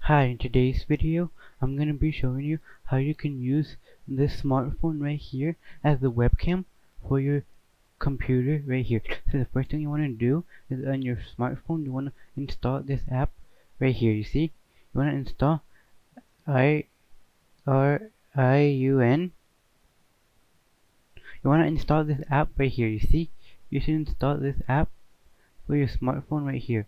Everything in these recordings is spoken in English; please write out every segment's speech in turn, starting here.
Hi, in today's video, I'm going to be showing you how you can use this smartphone right here as the webcam for your computer right here. So the first thing you want to do is on your smartphone, you want to install this app right here. You see, you want to install IRIUN. You want to install this app right here. You see, you should install this app for your smartphone right here.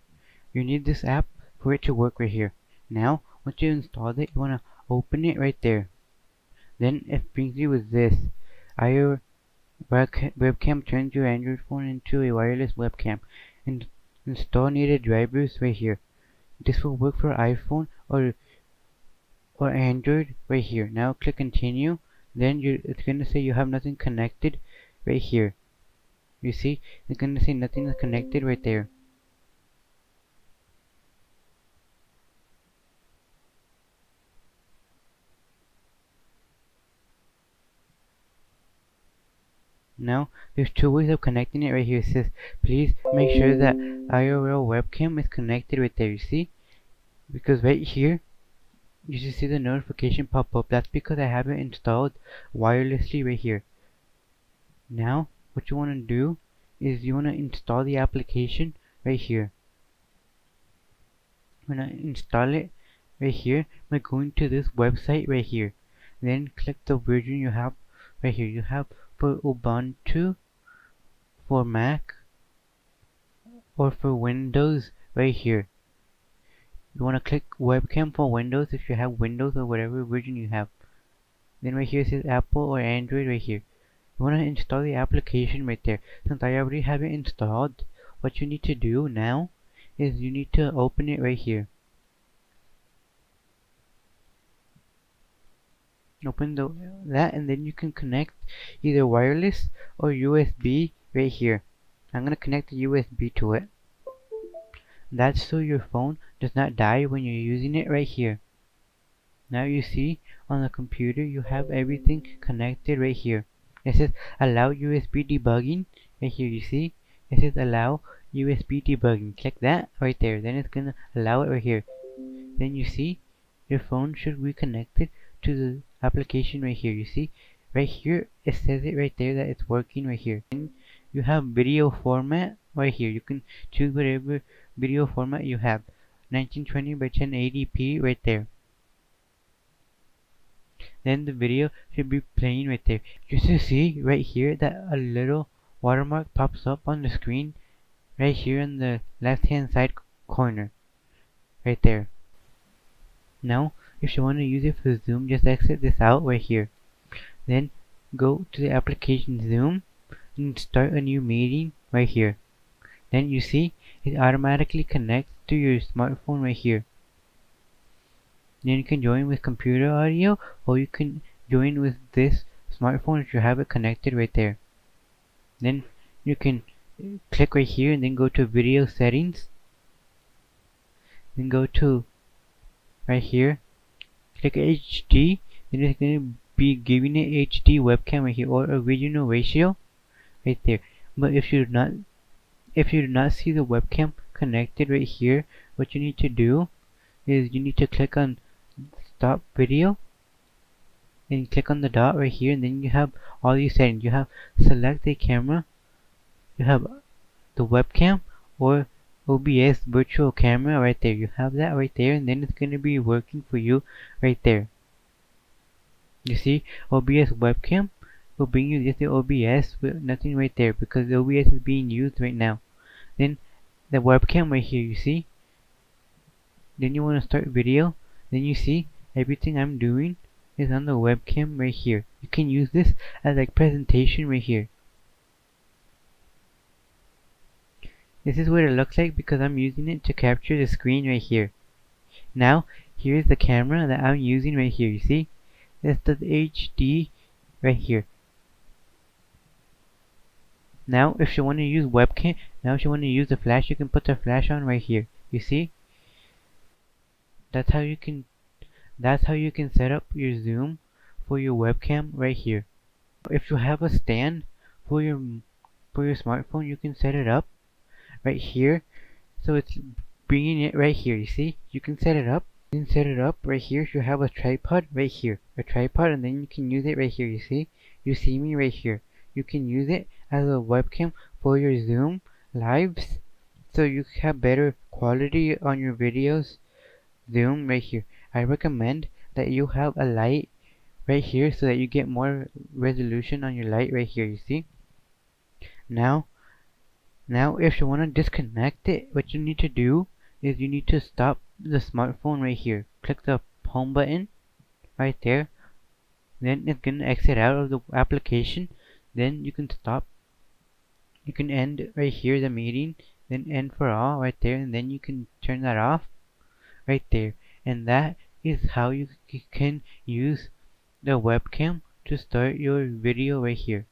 You need this app for it to work right here. Now, once you installed it, you want to open it right there. Then it brings you with this. Your webcam turns your Android phone into a wireless webcam. And install needed drivers right here. This will work for iPhone or Android right here. Now click continue. Then it's going to say you have nothing connected right here. You see, it's going to say nothing is connected right there. Now, there's two ways of connecting it right here. It says, please make sure that IRL webcam is connected right there. You see? Because right here, you should see the notification pop up. That's because I have it installed wirelessly right here. Now, what you want to do is you want to install the application right here. When I install it right here by going to this website right here. Then click the version you have right here. You have for Ubuntu, for Mac, or for Windows right here. You want to click webcam for Windows if you have Windows or whatever version you have. Then right here it says Apple or Android right here. You want to install the application right there. Since I already have it installed, what you need to do now is you need to open it right here. Open that and then you can connect either wireless or USB right here. I'm going to connect the USB to it. That's so your phone does not die when you're using it right here. Now you see on the computer you have everything connected right here. It says allow USB debugging right here. You see it says allow USB debugging. Click that right there. Then it's gonna allow it right here. Then you see your phone should be connected to the application right here. You see right here it says it right there that it's working right here. And you have video format right here. You can choose whatever video format you have. 1920 by 1080p right there. Then the video should be playing right there. You should see right here that a little watermark pops up on the screen right here in the left hand side corner right there. Now if you want to use it for zoom, just exit this out right here. Then go to the application zoom and start a new meeting right here. Then you see it automatically connects to your smartphone right here. Then you can join with computer audio or you can join with this smartphone if you have it connected right there. Then you can click right here and then go to video settings. Then go to right here, click HD. Then it's going to be giving it HD webcam right here or original ratio right there. But if you do not see the webcam connected right here, what you need to do is you need to click on stop video and click on the dot right here, and then you have all these settings. You have select a camera, you have the webcam or OBS virtual camera right there. You have that right there, and then it's going to be working for you right there. You see OBS webcam will bring you just the OBS with nothing right there because the OBS is being used right now. Then the webcam right here, you see. Then you want to start video. Then you see everything I'm doing is on the webcam right here. You can use this as like presentation right here. This is what it looks like because I'm using it to capture the screen right here. Now here's the camera that I'm using right here. You see that's the HD right here. Now if you want to use webcam, if you want to use the flash, you can put the flash on right here. You see, that's how you can set up your zoom for your webcam right here. If you have a stand for your smartphone, you can set it up right here. So it's bringing it right here. You see, you can set it up Then set it up right here. You have a tripod right here, a tripod, and then you can use it right here. You see me right here. You can use it as a webcam for your Zoom lives, so you have better quality on your videos. Zoom right here. I recommend that you have a light right here so that you get more resolution on your light right here. You see? Now, if you want to disconnect it, what you need to do is you need to stop the smartphone right here. Click the home button right there. Then it's gonna exit out of the application. Then you can stop. You can end right here the meeting. Then end for all right there, and then you can turn that off right there. And that is how you can use the webcam to start your video right here.